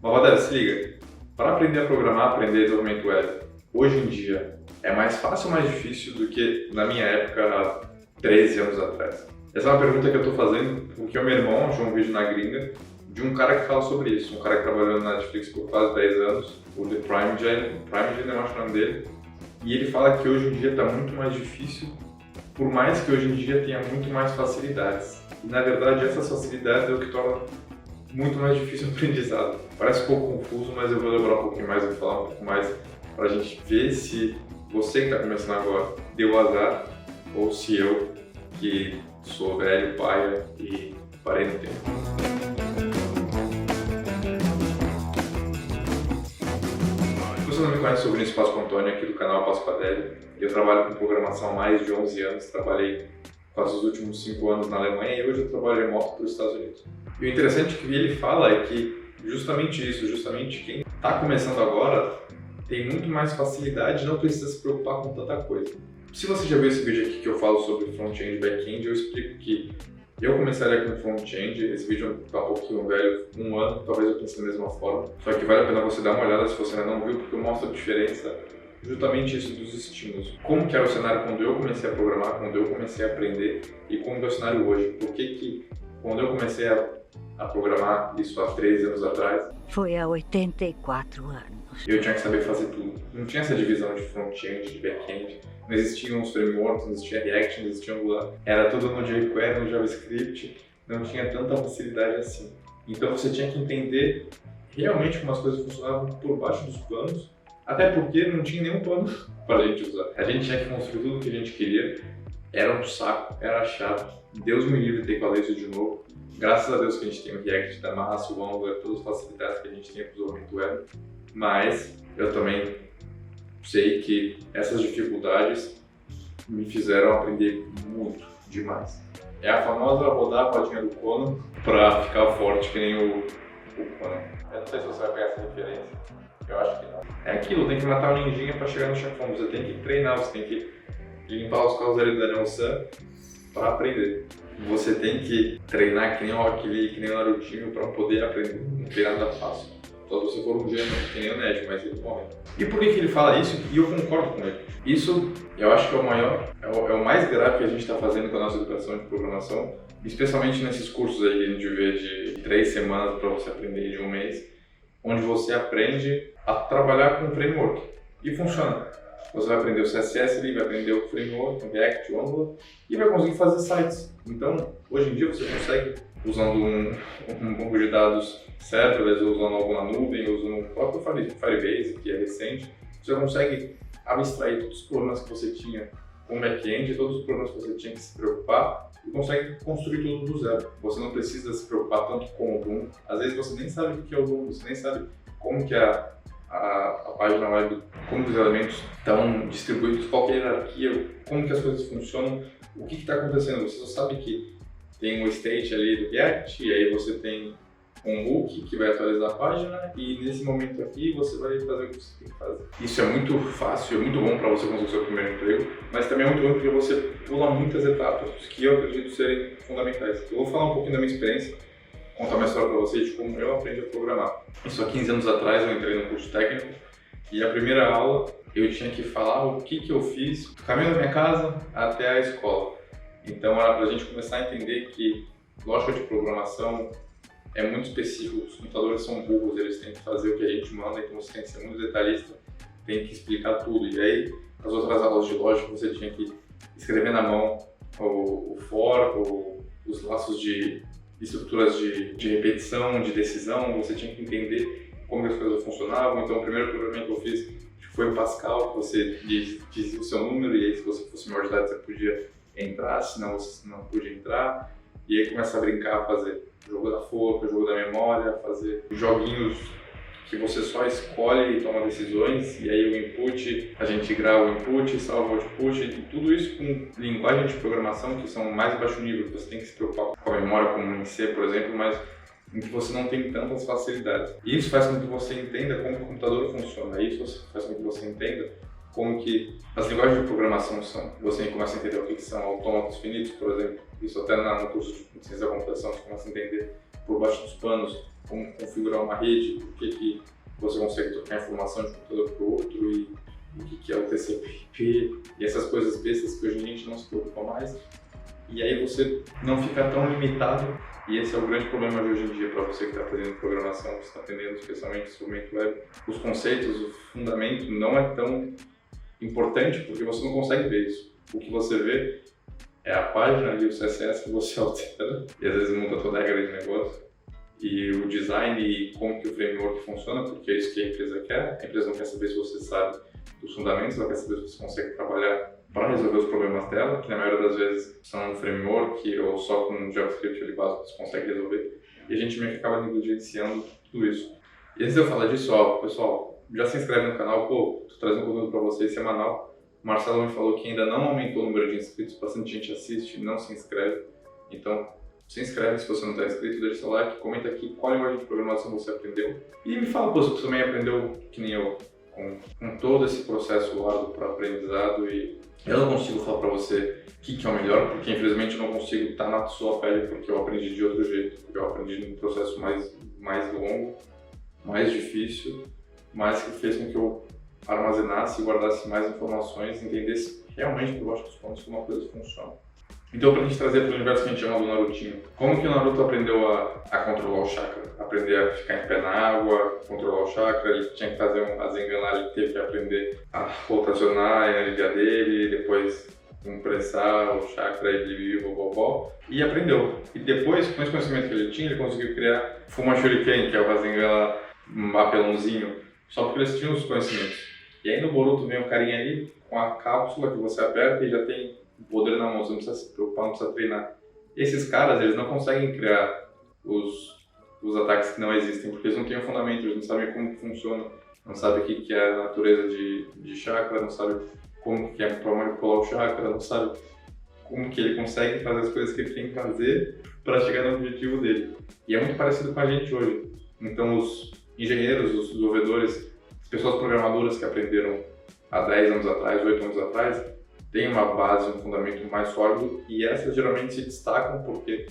Malvadeza, se liga. Para aprender a programar, aprender desenvolvimento web, hoje em dia, é mais fácil ou mais difícil do que na minha época, há 13 anos atrás? Essa é uma pergunta que eu estou fazendo porque o meu irmão achou um vídeo na gringa de um cara que fala sobre isso. Um cara que trabalhou na Netflix por quase 10 anos, o The Primegen, eu acho o nome dele. E ele fala que hoje em dia está muito mais difícil, por mais que hoje em dia tenha muito mais facilidades. E na verdade essas facilidades é o que torna muito mais difícil o aprendizado. Parece um pouco confuso, mas eu vou elaborar um pouquinho mais, vou falar um pouco mais para a gente ver se você que está começando agora deu azar ou se eu, que sou velho, paia e parei no tempo. Se você não me conhece, sou o Vinícius Pascoe Antônio, aqui do canal Pascoadelli. Eu trabalho com programação há mais de 11 anos, trabalhei quase os últimos 5 anos na Alemanha e hoje eu trabalho remoto para os Estados Unidos. E o interessante que ele fala é que justamente isso, justamente quem está começando agora tem muito mais facilidade e não precisa se preocupar com tanta coisa. Se você já viu esse vídeo aqui que eu falo sobre front-end e back-end, eu explico que eu começaria com front-end, esse vídeo está um pouquinho velho, 1 ano, talvez eu pense da mesma forma. Só que vale a pena você dar uma olhada se você ainda não viu, porque eu mostro a diferença, justamente isso dos estímulos. Como que era o cenário quando eu comecei a programar, quando eu comecei a aprender e como que é o cenário hoje. Por que quando eu comecei a programar, isso há 13 anos atrás, foi há 84 anos. Eu tinha que saber fazer tudo. Não tinha essa divisão de front-end, de back-end. Não existiam os frameworks, não existia React, não existia Angular. Era tudo no jQuery, no JavaScript. Não tinha tanta facilidade assim. Então você tinha que entender realmente como as coisas funcionavam por baixo dos panos. Até porque não tinha nenhum plano para a gente usar. A gente tinha que construir tudo o que a gente queria. Era um saco, era chato. Deus me livre de ter que fazer isso de novo. Graças a Deus que a gente tem o React da massa, o Angular, todas as facilidades que a gente tem para o desenvolvimento web. Mas eu também sei que essas dificuldades me fizeram aprender muito, demais. É a famosa rodar a rodinha do Conan para ficar forte que nem o Conan. Eu não sei se você vai pegar essa referência, eu acho que não. É aquilo, tem que matar o ninjinha para chegar no chefão, você tem que treinar, você tem que limpar os carros ali da Daniel San para aprender. Você tem que treinar que nem o Rock Lee, que nem o Narutinho para poder aprender, não tem nada fácil. Só se você for um gênio, que nem o Ned, mas ele morre. E por que ele fala isso? E eu concordo com ele. Isso, eu acho que é o maior, é o mais grave que a gente está fazendo com a nossa educação de programação, especialmente nesses cursos aí que a gente vê de 3 semanas para você aprender de 1 mês, onde você aprende a trabalhar com o framework. E funciona. Você vai aprender o CSS ali, vai aprender o framework, o React, o Angular, e vai conseguir fazer sites. Então, hoje em dia você consegue, usando um banco de dados serverless, ou usando algo na nuvem, ou usando o próprio Firebase, que é recente, você consegue abstrair todos os problemas que você tinha com o back-end, todos os problemas que você tinha que se preocupar, e consegue construir tudo do zero. Você não precisa se preocupar tanto com o Bloom. Às vezes você nem sabe o que é o Bloom, você nem sabe como que é a página web, como os elementos estão distribuídos, qual que é a hierarquia, como que as coisas funcionam, o que está acontecendo. Você só sabe que tem um state ali do React, e aí você tem um hook que vai atualizar a página, e nesse momento aqui você vai fazer o que você tem que fazer. Isso é muito fácil, é muito bom para você conseguir o seu primeiro emprego, mas também é muito bom porque você pula muitas etapas que eu acredito serem fundamentais. Eu vou falar um pouquinho da minha experiência, contar uma história para vocês de como eu aprendi a programar. Isso há 15 anos atrás eu entrei no curso técnico e a primeira aula eu tinha que falar o que eu fiz do caminho da minha casa até a escola. Então era para a gente começar a entender que lógica de programação é muito específico, os computadores são burros, eles têm que fazer o que a gente manda, então você tem que ser muito detalhista, tem que explicar tudo. E aí, as outras aulas de lógica você tinha que escrever na mão o for, os laços de estruturas de repetição, de decisão, você tinha que entender como as coisas funcionavam. Então o primeiro programa que eu fiz foi em Pascal, que você dizia o seu número e aí se você fosse maior de idade você podia entrar, senão você não podia entrar. E aí começa a brincar, a fazer jogo da forca, jogo da memória, fazer joguinhos que você só escolhe e toma decisões, e aí o input, a gente grava o input, salva o output, e tudo isso com linguagem de programação que são mais baixo nível, que você tem que se preocupar com a memória, como em C, por exemplo, mas em que você não tem tantas facilidades. E isso faz com que você entenda como o computador funciona, isso faz com que você entenda como que as linguagens de programação são. Você começa a entender o que são autômatos finitos, por exemplo. Isso até no curso de ciência da computação você começa a entender por baixo dos panos como configurar uma rede, por que você consegue trocar informação de um computador para o outro e o que é o TCP/IP e essas coisas bestas que hoje em dia a gente não se preocupa mais. E aí você não fica tão limitado, e esse é o grande problema de hoje em dia para você que está aprendendo programação, que está aprendendo especialmente instrumento web. Os conceitos, o fundamento não é tão importante porque você não consegue ver isso. O que você vê é a página e o CSS que você altera, e às vezes muda toda a regra de negócio, e o design e como que o framework funciona, porque é isso que a empresa quer. A empresa não quer saber se você sabe dos fundamentos, ela quer saber se você consegue trabalhar para resolver os problemas dela, que na maioria das vezes são um framework ou só com um JavaScript ali básico você consegue resolver. E a gente meio que acaba negligenciando tudo isso. E antes de eu falar disso, ó, pessoal, já se inscreve no canal, pô, tô trazendo conteúdo para vocês semanal. O Marcelo me falou que ainda não aumentou o número de inscritos, bastante gente assiste e não se inscreve. Então, se inscreve se você não está inscrito, deixa seu like, comenta aqui qual linguagem de programação você aprendeu. E me fala, pô, se você também aprendeu, que nem eu, com todo esse processo árduo para aprendizado. E eu não consigo falar para você o que é o melhor, porque infelizmente eu não consigo estar na sua pele, porque eu aprendi de outro jeito, porque eu aprendi num processo mais longo, mais difícil, mas que fez com que eu armazenasse e guardasse mais informações, entendesse realmente por baixo dos panos como a coisa funciona. Então, pra gente trazer para o universo que a gente chama do Narutinho, como que o Naruto aprendeu a controlar o chakra? Aprender a ficar em pé na água, controlar o chakra, ele tinha que fazer um Rasengan lá, ele teve que aprender a rotacionar a energia dele, depois compressar o chakra e bobobó, e aprendeu. E depois, com esse conhecimento que ele tinha, ele conseguiu criar Fuma Shuriken, que é o Rasengan lá, um apelãozinho, só porque eles tinham os conhecimentos. E aí no Boruto vem o carinha ali, com a cápsula que você aperta e já tem o poder na mão, você não precisa se preocupar, não precisa treinar. Esses caras, eles não conseguem criar os ataques que não existem, porque eles não têm um fundamento, eles não sabem como que funciona, não sabem o que é a natureza de chakra, não sabem como que é para manipular o chakra, não sabem como que ele consegue fazer as coisas que ele tem que fazer para chegar no objetivo dele. E é muito parecido com a gente hoje. Então os engenheiros, os desenvolvedores, as pessoas programadoras que aprenderam há 10 anos atrás, 8 anos atrás, têm uma base, um fundamento mais sólido, e essas geralmente se destacam porque,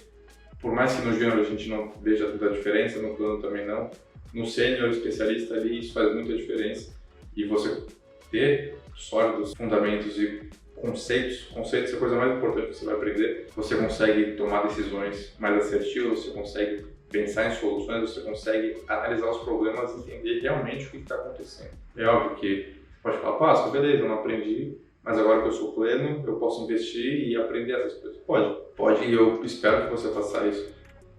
por mais que no júnior a gente não veja tanta diferença, no plano também não, no sênior especialista ali isso faz muita diferença. E você ter sólidos fundamentos e conceitos é a coisa mais importante que você vai aprender. Você consegue tomar decisões mais assertivas, você consegue pensar em soluções, você consegue analisar os problemas e entender realmente o que está acontecendo. É óbvio que pode falar, Páscoa, beleza, eu não aprendi, mas agora que eu sou pleno, eu posso investir e aprender essas coisas. Pode, e eu espero que você faça isso,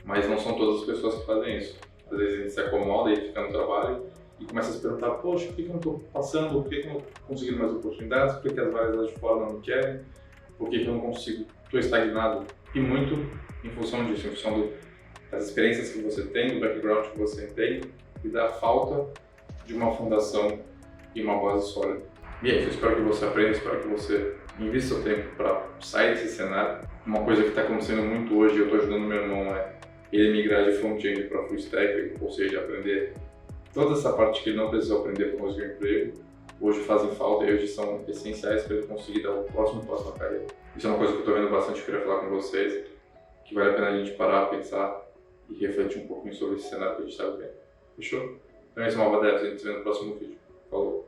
mas não são todas as pessoas que fazem isso. Às vezes a gente se acomoda e fica no trabalho e começa a se perguntar, poxa, por que eu não estou passando, por que eu não estou conseguindo mais oportunidades, por que as vagas lá de fora não me querem, por que eu não consigo, estou estagnado. E muito em função disso, em função das experiências que você tem, do background que você tem e da falta de uma fundação e uma base sólida. E é isso, eu espero que você aprenda, espero que você invista seu tempo para sair desse cenário. Uma coisa que está acontecendo muito hoje, eu estou ajudando meu irmão, é ele migrar de front-end para full stack, ou seja, aprender toda essa parte que ele não precisou aprender para conseguir um emprego. Hoje fazem falta e hoje são essenciais para ele conseguir dar o próximo passo na carreira. Isso é uma coisa que eu estou vendo bastante, eu queria falar com vocês, que vale a pena a gente parar, pensar e refletir um pouquinho sobre esse cenário que a gente está vivendo. Fechou? Então esse é o Malva Devs, a gente se vê no próximo vídeo. Falou!